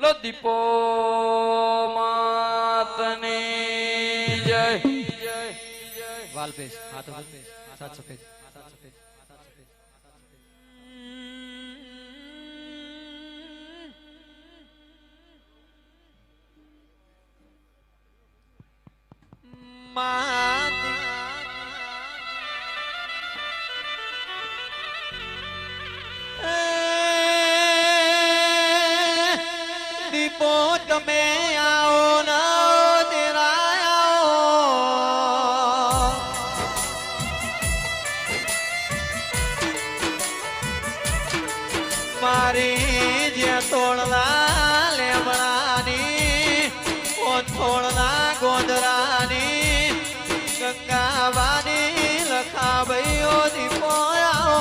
તો દીપો માતની જય વાલપેશ હા તો સાત સફેદ દીપો તમે આવો ના તેરા આવો મારી જે તોડલા લેમડાની થોડના ગોંદરાની ગંગાવાની લખા ભાઈઓ દીપો આવો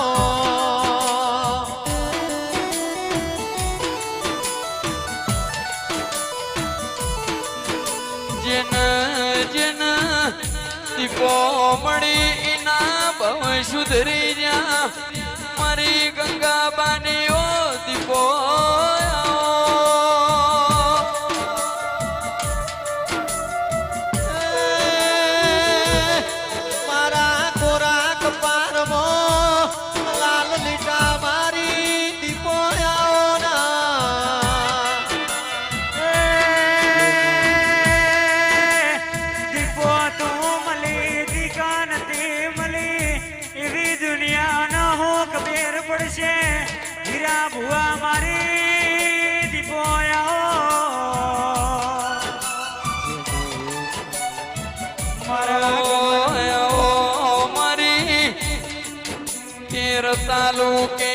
દીપો મળી એના ભવ સુધરી જા મારી ગંગાબાની ઓ દીપો મારા કોરા કપારમો લાલ લીટા મારી દીપો આવો હીરા ભુવા મારી દીપો મારી 13 તાલુકે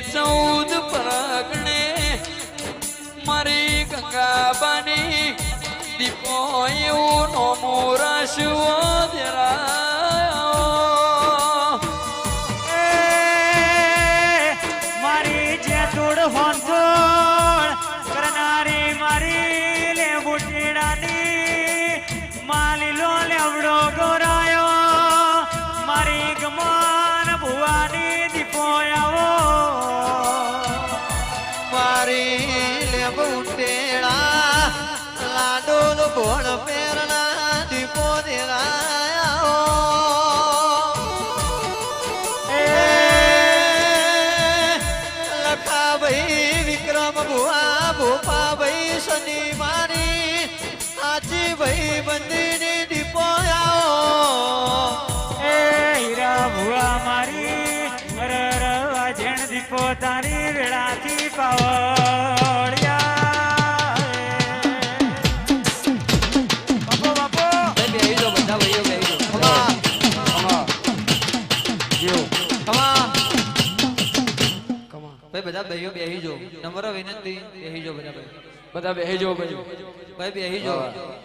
14 પરગણે મારી ગંગાબાની દીપો એવું નોમો રાશવો જરા કરનારી મારી લે બુટીડાની માલીલો લેવડો ગોરાયો મારી ગમાન ભુવાની દીપો આવો મારી લે બુટેડા લાડોલ ભોળ પેરના દીપો દેરાયો લખા ભાઈ વિક્રમ ભુવા ભોપા ભાઈ શનિ મારી આજી ભાઈ બંદીની દીપો આવો એ હીરા ભુવા મારી જેણ દીપો તારી વેળાથી પાવડિયા બાપો બાપો બેહી જો બધા ભાઈઓ બેહી જો ખમા જીઓ ખમા ભાઈ બધા ભાઈઓ બેહી જો નમ્ર વિનંતી બેહી જો બધા ભાઈ બધા બેહજો ભાઈ ભાઈ બેહી જો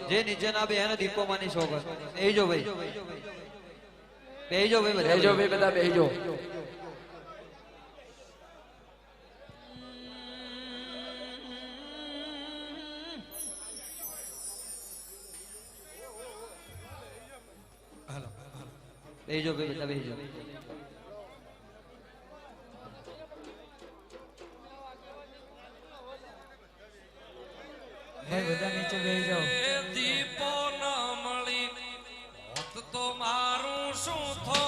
જે નીચે ના બે એને દીપો માની સોગર બેહી જો ભાઈ બેહી જો ભાઈ બધા બેહજો ભાઈ બધા બેહજો બેહી જો ભાઈ બધા બેહી જો બધા નીચે બેસી જાઓ દીપો ન મળી હોત તો મારું શું થો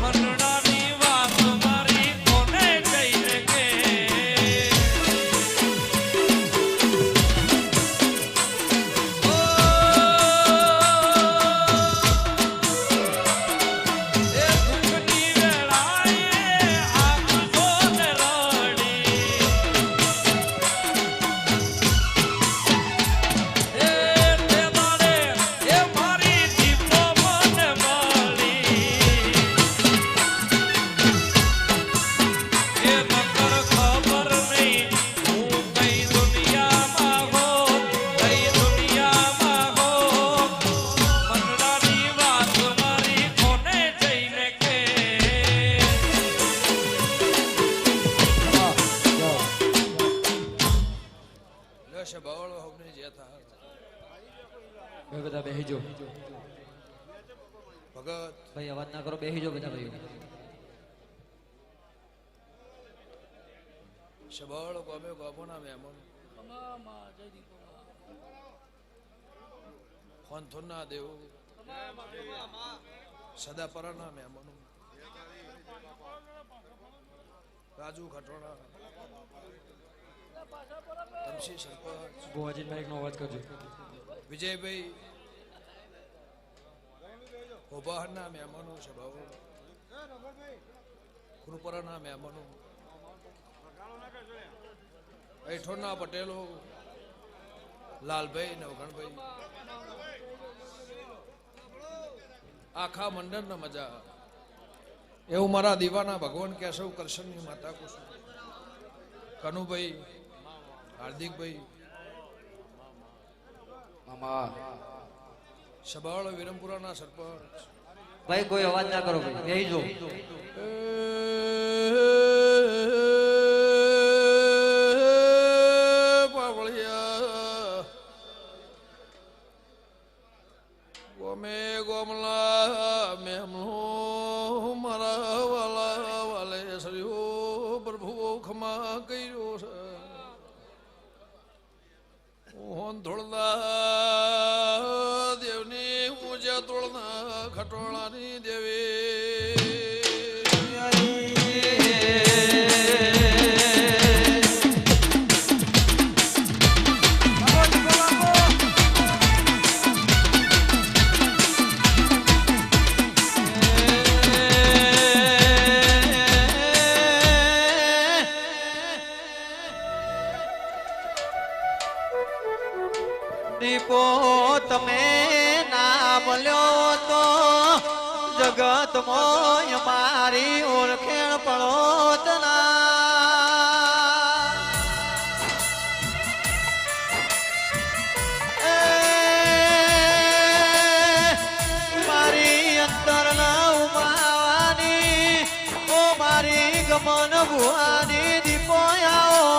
મનડાની વાત લશે બવળ હોમને જે થા ભાઈ બધા બેહીજો ભગત ભાઈ અવાજ ના કરો બેહીજો બધા ભાઈઓ શબળ ગમે ગમોના મહેમાન ખોનથોના દેવ સદાપરાના મહેમાનો રાજુ ખટોણા તમસી સરપંચ ગોવાજીભાઈ નો અવાજ કરજો વિજયભાઈ ઓબાહરના મહેમાનો છે બાબુ કૃપરાના મહેમાનો ऐठोना पटेलो लालभाई नवगणभाई आखा मंडल न मजा एवं मारा दीवाना भगवान केशव कृष्ण की माता कुसुम कनुभाई हार्दिक भाई सबाळ विरमपुरा ना सरपंच ભાઈ કોઈ અવાજ ના કરો ભાઈ બેહીજો ગોમે ગોમલા મેમનો મારા વાલા વાલે સર્યો પ્રભુ ખમા કર્યો છે હોન ધોળના દેવની પૂજા તોળના ખટોળાની દેવી દીપો તમે ના બોલ્યો તો જગત મોય મારી ઓળખેણ પડો મારી અંતર ના ઉમાવાની ઓ મારી ગમન ભુવાની દીપો આવો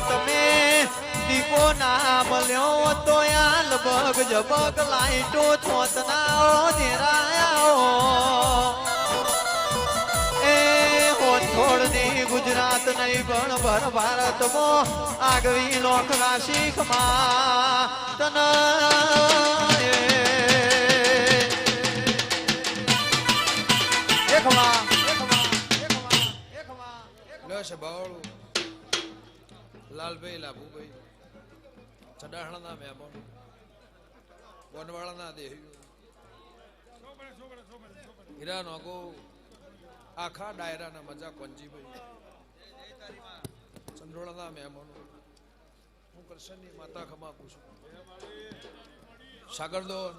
તમે દીપો ના મળ્યો તો યાલ બગ જબગ લાઈટો છોતનાઓ ધેરાયાઓ એ હોથોડની ગુજરાત નહીં પણ ભર ભારતમાં આગવી લોક રાશિખમાં તન લશ બાવળું લાલભાઈ લાભુભાઈ ચડાહણના મહેમાનો વનવાળાના દેહીઓ હીરા નોગો આખા ડાયરાના મજા કોંજીભાઈ ચંદ્રોળાના મહેમાનો હું કૃષ્ણની માતા ખમાકું છું સાગરદોન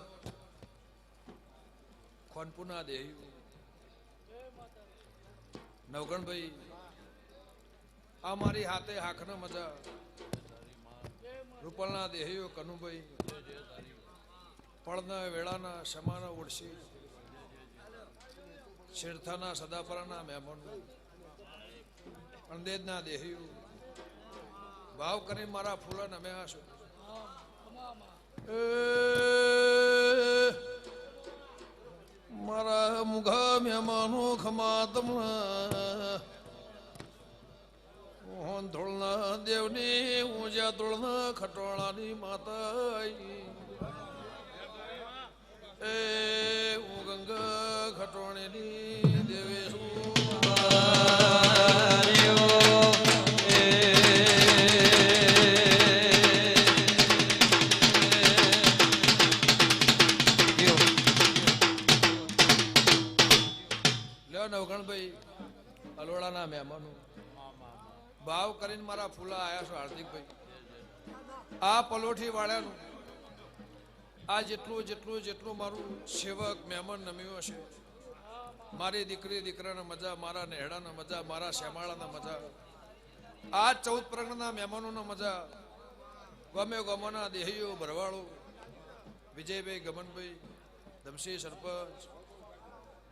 ખોનપુરના દેહીઓ નવગણભાઈ આ મારી હાથે હાખના મજા રૂપલના દેહીઓ કનુભાઈ પડના વેળાના સમાના ઓળશી શેરથાના સદાપરાના મહેમાનો અંદેજના દેહીઓ ભાવ કરી મારા ફૂલા નમે આશો મારા મુઘા મહેમાનો ખમા તમના ધોળના દેવની ઊંઝા ધોળના ખટોળાની માતા એ હું ગંગા ખટોળીની દેવે નવગણભાઈ અલોડાના મહેમાનો ભાવ કરીને મારા ફૂલા આયા છો હાર્દિકભાઈ આ પલોઠી વાળાનું આ જેટલું મારું સેવક મહેમાન નમ્યું હશે મારી દીકરી દીકરાના મજા મારા નેહડાના મજા મારા શ્યામાળાના મજા આ 14 પ્રગણના મહેમાનોના મજા ગમે ગમોના દેહીઓ ભરવાળો વિજયભાઈ ગમનભાઈ ધમસી સરપંચ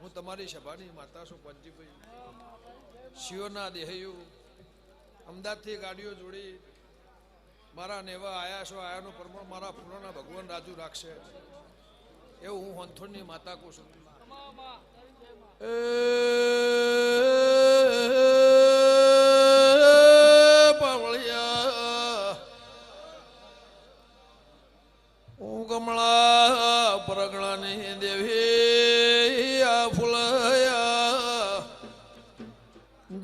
હું તમારી સભાની માતા છું પંજીભાઈ શિવના દેહીઓ અમદાવાદથી ગાડીઓ જોડી મારા નેવા આયા છો આયાનું પ્રમાણ મારા ફૂલોના ભગવાન રાજુ રાખશે એવું હું હંથોડની માતા કહું છું. પાવળિયા હું કમળા પરગણાની દેવી આ ફૂલયા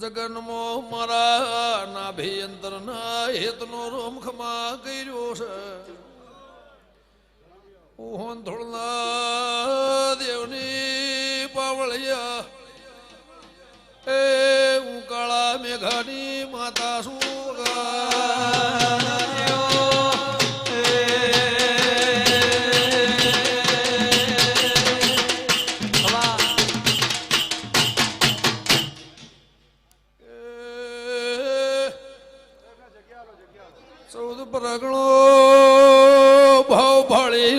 જગન્મો મારા નાભી અંતરના હેતનો રોમખમા કર્યો છે. હું ધોળના દેવની પાવળિયા એ હું કાળા મેઘાની માતા છું. ચૌદ પરગણો ભાવ ભાળી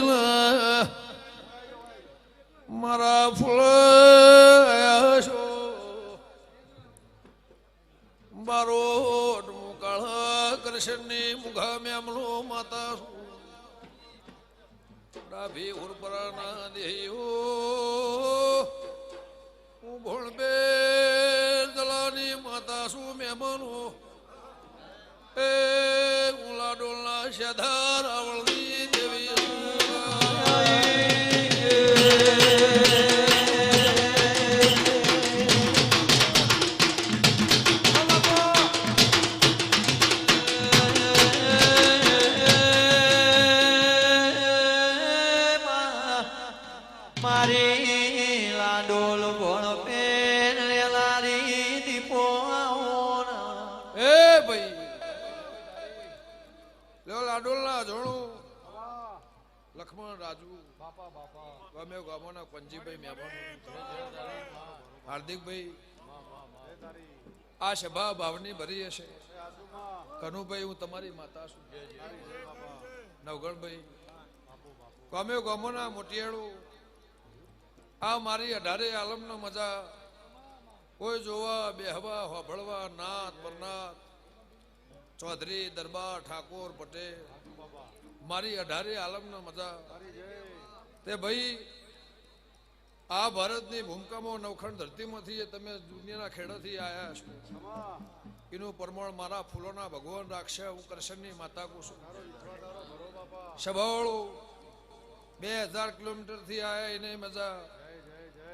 મારા ફૂલ છો મારો કાળા કૃષ્ણની મુખા મેમલો માતા છું. ડાભી ઉરપરાના દેહો હું ભોળબે દલાની માતા છું. મહેમાનો એ ઉલા ડોલના શેધાર આવળની દેવી મારી લાડોલ ભણ પેન લારી દીપો એ ભાઈ લો લાડોલના જોણું લક્ષ્મણ રાજુ ગમે ગામોના પંજીભાઈ મહેમાનો હાર્દિકભાઈ આ સભા ભાવની ભરી હશે. કનુભાઈ હું તમારી માતા છું. નવગણભાઈ ગમે ગામોના મોટિયાળું આ મારી 18 આલમનો મજા કોઈ જોવા બેહવા હોભળવા નાથ પરનાથ ચૌધરી દરબાર ઠાકોર પટેલ મારી 18 આલમનો મજા તે ભાઈ આ ભારતની ભૂમિકામાં નવખંડ ધરતીમાંથી જે તમે દુનિયાના ખેડાથી આવ્યા છો એનું પ્રમાણ મારા ફૂલોના ભગવાન રાખશે. હું કૃષ્ણની માતા કહું છું. સભાવાળું 2000 કિલોમીટરથી આવ્યા એને મજા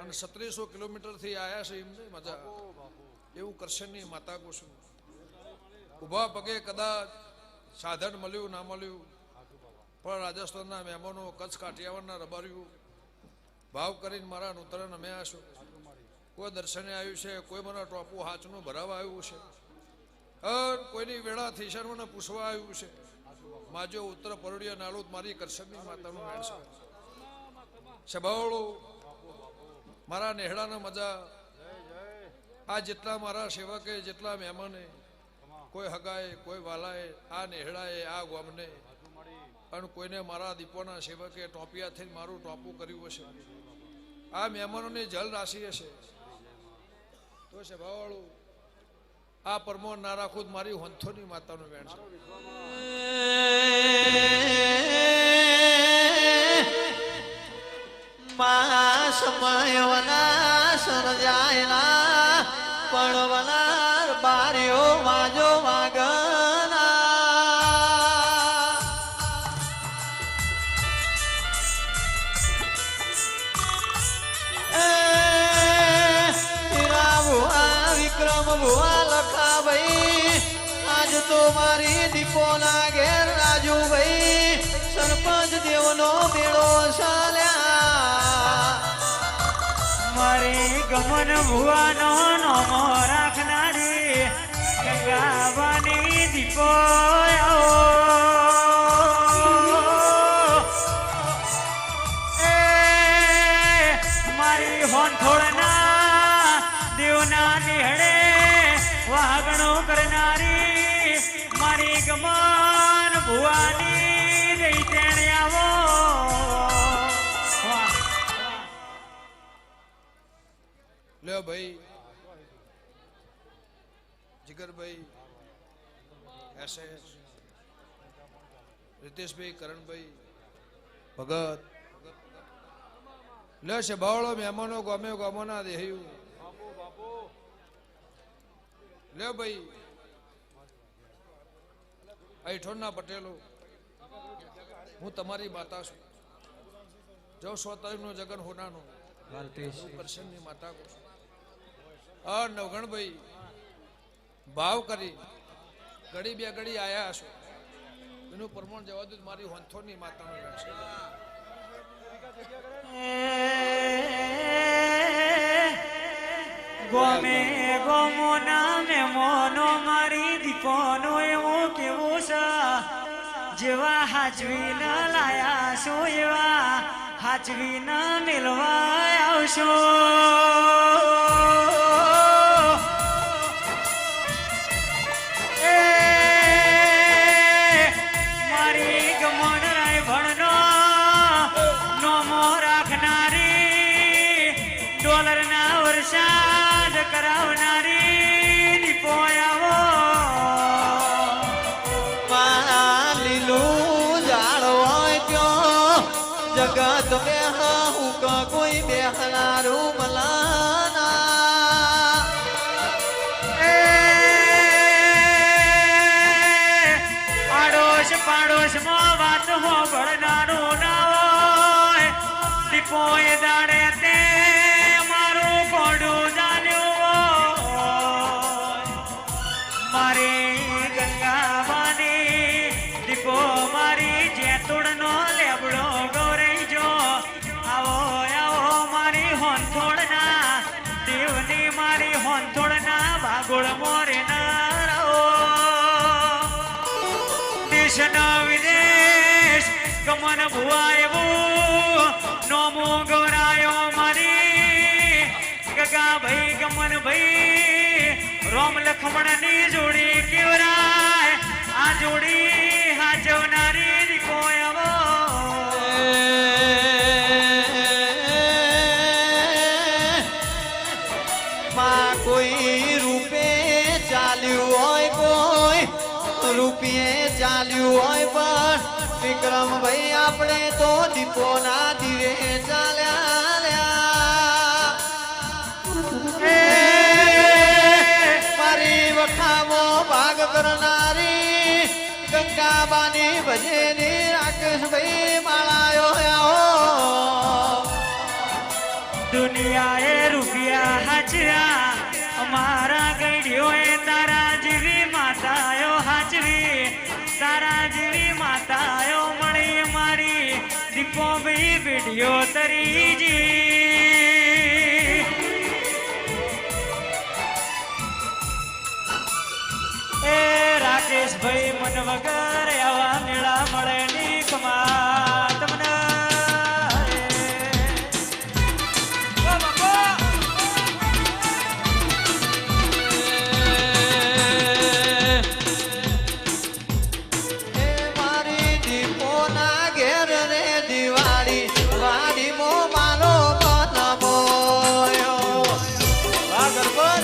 અને 3700 કિલોમીટરથી આવ્યા છે એમને મજા એવું કૃષ્ણની માતા કહું છું. ઉભા પગે કદાચ સાધન મળ્યું ના મળ્યું પણ રાજસ્થાનના મહેમાનો કચ્છ કાઠિયાવાડના રબારીઓ ભાવ કરીને મારા નૂતન અમે આશો. કોઈ દર્શને આવ્યું છે, કોઈ મને ટોપું હાચનું ભરાવા આવ્યું છે, કોઈની વેળાથી છે મને પૂછવા આવ્યું છે. માજો ઉત્તર પરોડિયા નાળું મારી કરશનની માતાનું નામ છે. સભાવાળો મારા નેહડાના મજા આ જેટલા મારા સેવકે જેટલા મહેમાને કોઈ હગાએ કોઈ વાલાએ આ નેહડાએ આ ગામને અને કોઈને મારા દીપોના સેવકે ટોપિયા થઈને મારું ટોપું કર્યું હશે. આ મહેમાનોની જલ રાશિ હશે તો સભાવાળું આ પરમો ના રાખું મારી હંથોની માતાનું વેણ છે. મા સમયવના સર્જાયેલા પડવનાર બારીઓ માજો માગના વિક્રમ ભુવા લખાભાઈ આજ તો મારી દીપોના ઘેર રાજુભાઈ સરપંચ દેવનો મેળો ચાલ્યા. મારી ગમન ભુવાનો નોમો રાખનારી ગંગાવાની દીપો એ મારી હોનથોડના દેવના નિહળે વાગણો કરનારી મારી ગમન ભુવાની રહી તેણે આવો. લ્યો ભાઈ જીગરભાઈ એસએસ રીતેશભાઈ કરણભાઈ ભગત લે છે બાવળો મહેમાનો ગમે ગમોના દેહ્યું લે ભાઈ અઠોણના પટેલો હું તમારી માતા છું જો 100 તારીખનું જગન હોનાનું કરશનની માતા કહું છું આ નવગણભાઈ ભાવ કરી ઘડી બે ઘડી આયા હશો એનું પ્રમાણ જવા દઉં મારી હોંથોની માતાનું રહેશે ગોમે ગોમો નામે મોનો મારી દીપોનો એવો કેવો છે જેવા હાજવી ન લાયા છો એવા હાજવી ન મેળવા આવશો મારી ગમણ રાય ભણનો નોમો રાખનારી ડોલરના વરસાદ કરાવનારી દીપો આવો લીલું ઝાડ હોય ત્યાં જગત બેહા હું કોઈ બેહનારું મલાના આડોશ પાડોશમાં વાત હોભળનારું ના હોય દીપોએ દાડે તે મારું કોડું જાણ્યું મારી ગંગાવાની દીપો મારી જેતુડનો લેબડો ગૌરઈજો આવો આવો મારી હોંથોડના દેવની મારી હોંથોડના ભાગોળ મોરે ના રહો દેશનો વિદેશ ગમન ભુવાયું નોમો ગૌરાયો મારી ગગા ભાઈ ગમન ભાઈ રોમ લખમણની જોડી કેવરાય આ જોડી હાચવનારી દીકો આવો માં કોઈ રૂપે ચાલ્યું હોય કોઈ રૂપિયે ચાલ્યું હોય પણ વિક્રમભાઈ આપણે તો દીપોના દીવે ચાલ્યા મારી વખામો ભાગ કરનારી ગંગાબાની ભજેની રાકેશભાઈ માળાયો આવો દુનિયાએ રૂપિયા હાચવ્યા અમારા ગઈડીઓએ તારા જેવી માતાઓ હાચવી તારા જેવી માતાઓ મળી મારી દીપો ભાઈ વિડીયો તરીજી એ રાકેશભાઈ મન વગર આવા મેળા મળે ની કમા તમને મારી દીપોના ઘેર રે દિવાળી વાડીમો મારો બનબોયો વાગર બોલ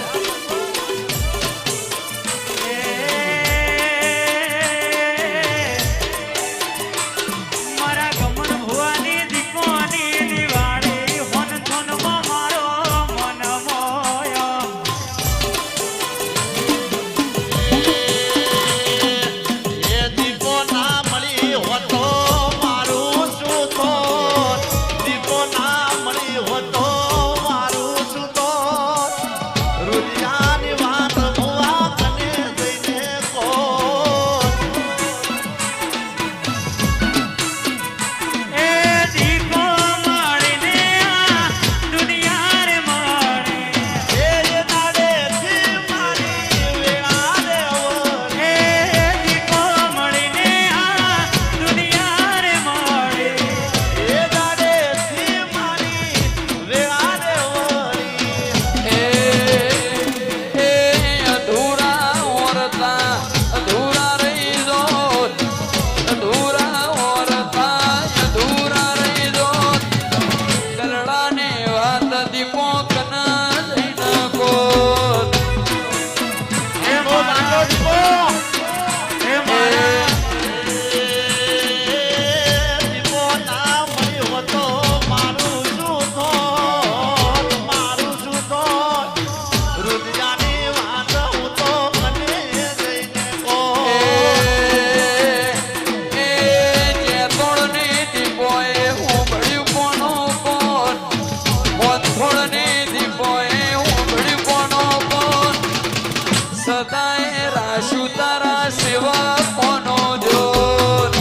રાશુ તારા સેવા કોનો જોર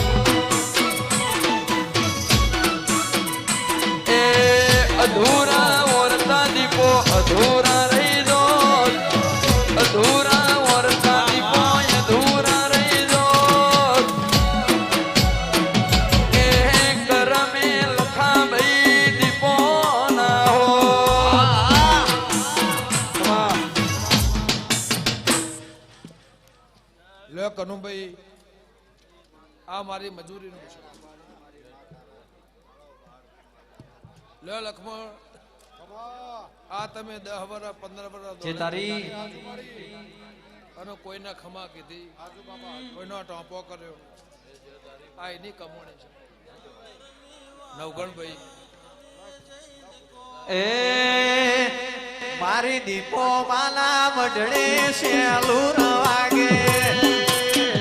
એ અધૂરા ઓરતા દીપો અધૂરા રહી દો અધૂરા ઓરતા દીપો અધૂરા રહી દો એ કરમે લખા ભાઈ દીપો ના હો લે કનુભાઈ આ મારી મજૂરીનું છે લે લખમણ આ તમે 10 વર્ષ 15 વર્ષ જે તારી અને કોઈના ખમા કીધી કોઈનો ટોપો કર્યો આ એની કમાણી છે નવગણભાઈ એ મારી દીપો માના મઢડે શેલું વાગે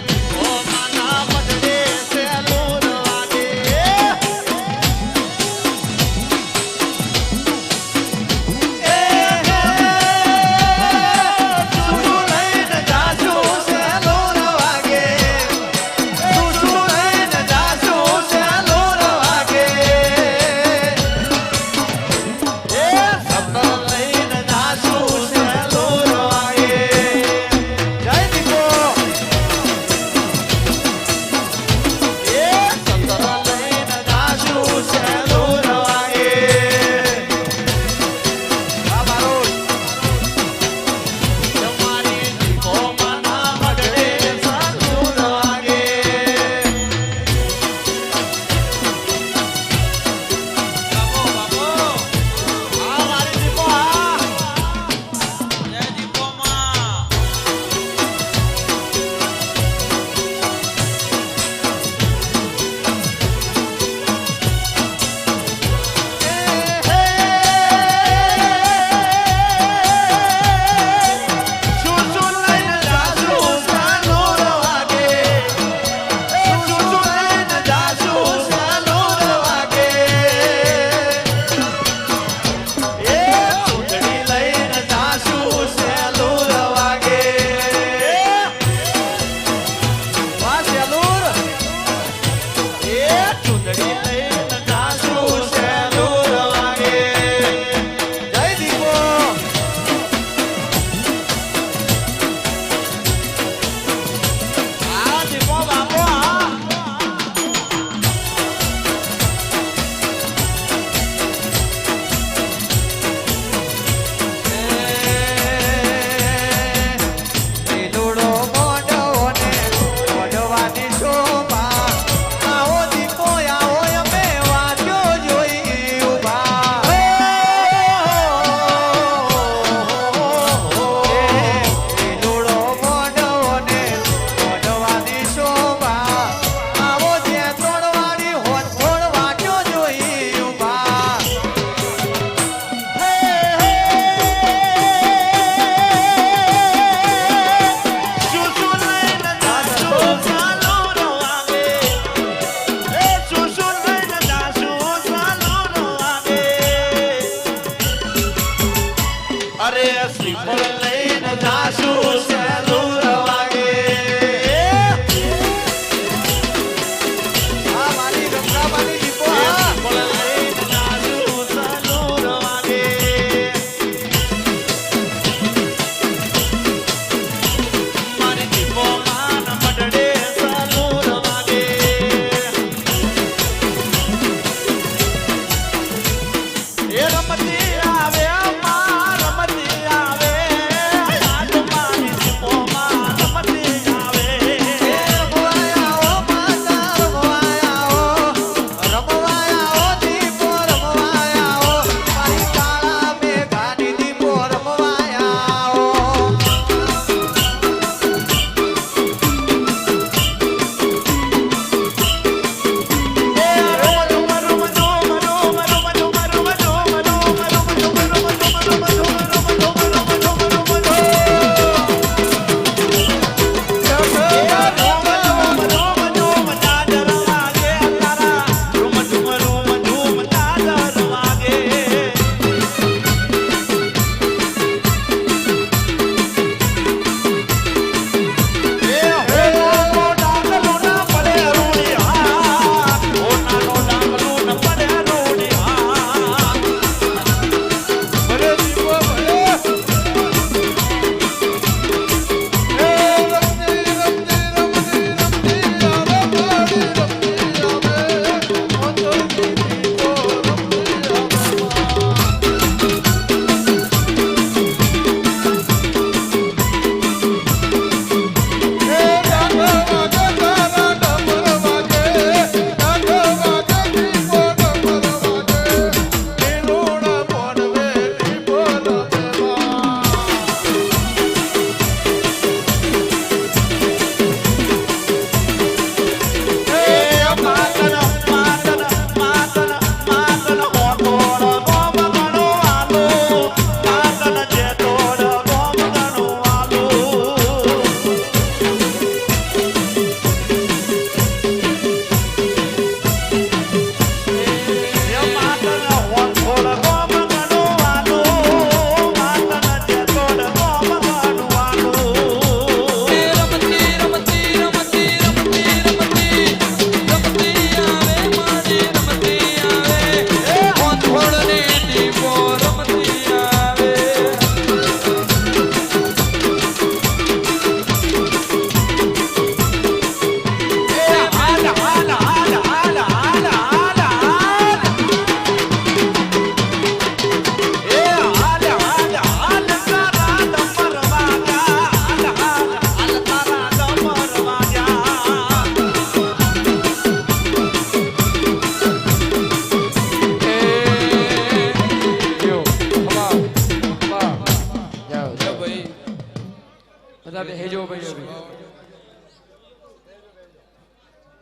દીપો માના મઢડે શેલું વાગે એ તું લઈને જાજો શેલું વાગે તું લઈને જાજો શેલું વાગે એ સપન લઈને જાશું સેલું વાગે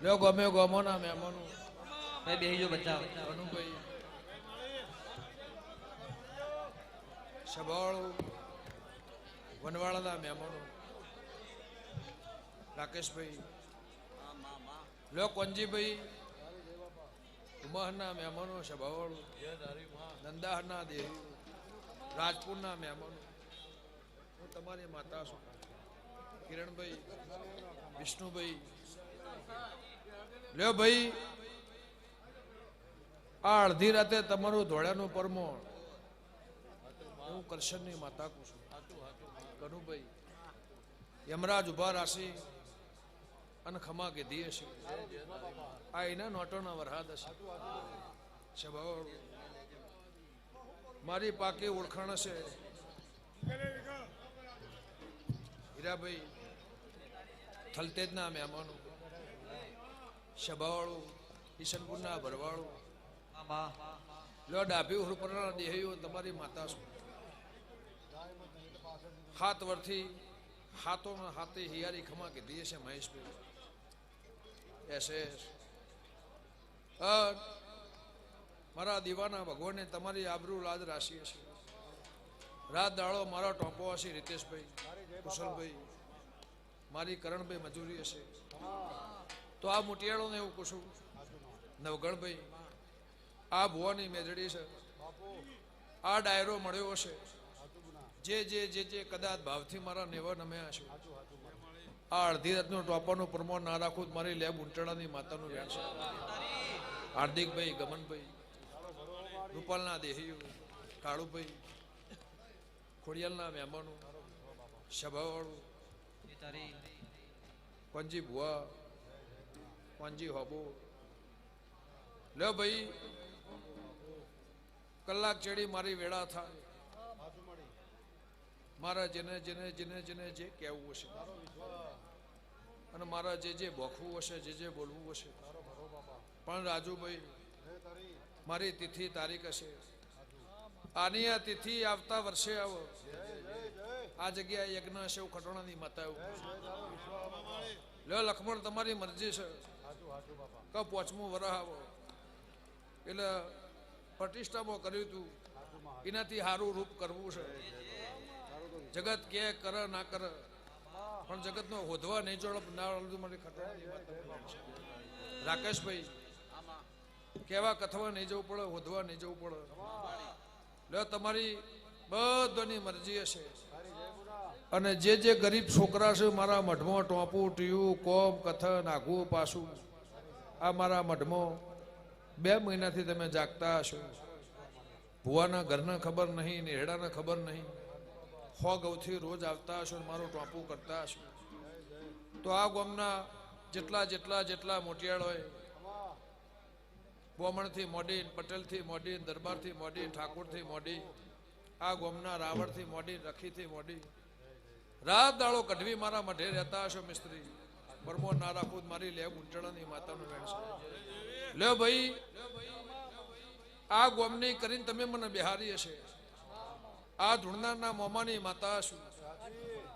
લ્યો ગમે ગમોના મહેમાનો ભાઈ બેહીજો બચ્ચા અનુભાઈ સભાવાળો વનવાળાના મહેમાનો રાકેશભાઈ લ્યો કોંજીભાઈ ઉમહના મહેમાનો સભાવાળો નંદાહરના દેવી રાજપુરના મહેમાનો હું તમારી માતા છું કિરણભાઈ વિષ્ણુભાઈ લ્યો ભાઈ આ અડધી રાતે તમારું ધોળાનું પરમોણ હું કરશનની માતા કહું છું કનુભાઈ યમરાજ ઉભા રાશી અને ખમા કીધી હશે આ એના નોટોના વરહાદ હશે સ્વભાવ મારી પાકી ઓળખાણ હશે હીરાભાઈ થલતેજના મહેમાનો સભાવાળું ઈશનપુરના ભરવાળું લો ડાભી હુરપરના દેહીઓ તમારી માતા છું હાથ વર્ષથી હાથોના હાથે હિયારી ખમા કીધી હશે મહેશભાઈ એસે મારા દીવાના ભગવાને તમારી આબરૂ લાજ રાશિ હશે રાત દાડો મારા ટોપો હશે રીતેશભાઈ કુશલભાઈ મારી કરણભાઈ મજૂરી હશે તો આ મોટિયાળોને એવું પૂછું નવગણભાઈ આ ભુવાની મેજડી છે આ ડાયરો મળ્યો હશે જે જે જે જે કદાચ ભાવથી મારા નેવા નમ્યા હશે આ અડધી રાતનું ટોપાનું પ્રમાણ ના રાખું મારી લેબ ઉંટડાની માતાનું વેણ છે હાર્દિકભાઈ ગમનભાઈ રૂપાલના દેહીઓ કાળુભાઈ ખોડિયાલના મહેમાનો સભાવાળું કોંજી ભુવા કોંજી હોબો લે ભાઈ કલાક ચડી મારી વેળા થાય મારા જેને જેને જેને જેને જે કહેવું હશે અને મારા જે જે ભોખવું હશે જે બોલવું હશે પણ રાજુભાઈ મારી તિથિ તારીખ હશે આની આ તિથિ આવતા વર્ષે આવો આ જગ્યાએ યજ્ઞ હશે એવું ખટોણાની માતા એવું લે લક્ષ્મણ તમારી મરજી છે કે 5મું વરહ આવો એટલે પ્રતિષ્ઠામાં કર્યું હતું એનાથી સારું રૂપ કરવું છે જગત કે કર ના કર પણ જગતનો હોધવા નહીં જોડ ના મારી ખટોણાની માતા રાકેશભાઈ કેવા કથવા નહીં જવું પડે હોધવા નહીં જવું પડે લે તમારી બધાની મરજી હશે અને જે જે ગરીબ છોકરા છે મારા મઢમાં ટોપું ટીયું કોમ કથન આઘું પાછું આ મારા મઢમાં 2 મહિનાથી તમે જાગતા હશો ભુવાના ઘરને ખબર નહીં નેહડાને ખબર નહીં 100 ગૌથી રોજ આવતા હશો મારું ટોપું કરતા હશો તો આ ગામના જેટલા જેટલા જેટલા મોટિયાળ હોય બોમણથી મોડી પટેલથી મોડી દરબારથી મોડી ઠાકોરથી મોડી આ ગામના રાવણથી મોડી રખીથી મોડી રાત દાડો કઢવી મારા મઢે રહેતા હશો મિસ્ત્રી પરમો ના રાખું મારી લેબ ઉંટડાની માતાનું વેણ છે લે ભાઈ આ ગોમની કરીને તમે મને બિહારી હશે આ ધૂળનારના મોમાની માતા હશું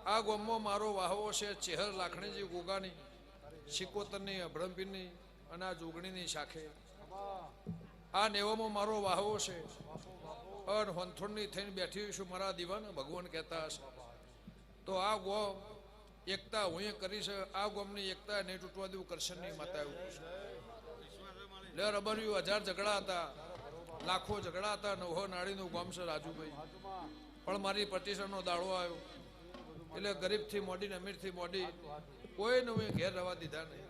આ ગોમમાં મારો વાહવો છે ચેહર લાખણીજી ગોગાની શિકોતરની અભળંપીની અને આ જોગણીની શાખે આ નેવામાં મારો વાહવો છે અન હોંથોડની થઈને બેઠી છું મારા દીવાને ભગવાન કહેતા હશે તો આ ગોમ એકતા હું કરી છે આ ગોમની એકતા નહીં તૂટવા દેવું કરશનની માતા એવું લે રબર્યું 1000 ઝઘડા હતા લાખો ઝઘડા હતા 9 નાળીનું ગોમ છે રાજુભાઈ પણ મારી પ્રતિષ્ઠાનો દાડો આવ્યો એટલે ગરીબથી મોડી ને અમીરથી મોડી કોઈને હું ઘેર રહેવા દીધા નહીં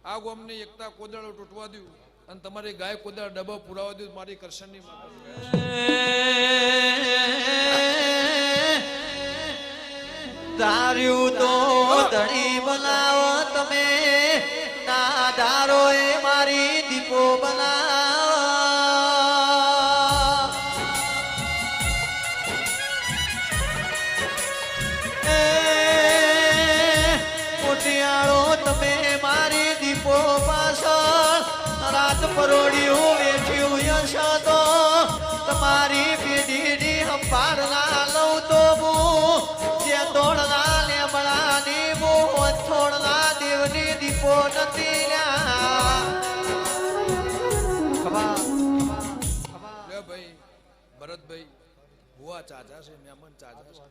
આ ગોમની એકતા કોદાળો તૂટવા દઉં અને તમારી ગાય કોદાળ ડબ્બા પુરાવા દઉં મારી કરશનની માતા તાર્યું તો ધણી બનાવો તમે ના ધારો એ મારી દીપો બનાવો એ મોટિયાળો તમે મારી દીપો પાછળ રાત પરોડ્યું વેઠ્યું હશો તો તમારી પેઢીની સંભાળ ના લઉં તો થોડના લેબડાની મોહન થોડના દેવની દીપો દીપો નથી લ્યા લે ભાઈ ભરતભાઈ ભુવા ચાચા છે મહેમાન ચાચા છે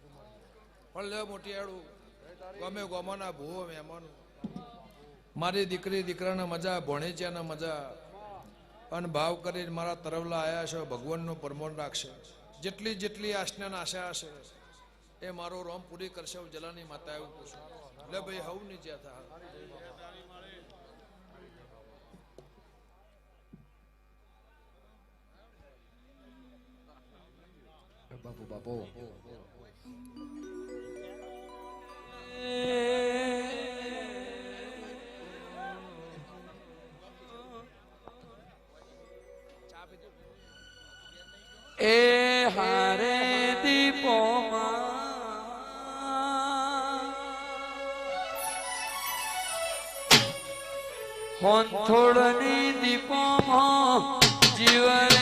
પણ લે મોટી આડું ગમે ગોમાના ભૂવો મહેમાન મારી દીકરી દીકરાને મજા ભોણેચિયાને મજા અને ભાવ કરીને મારા તરવલા આવ્યા છે ભગવાનનું પરમોણ રાખશે જેટલી જેટલી આશનાની આશા હશે એ મારો રોમ પૂરી કરશે જલાની માતા એવું પૂછું લે ભાઈ હવ નીચે હતા બાપુ બાપુ એ હારે દીપોમાં હોંથોડની દીપોમાં જીવન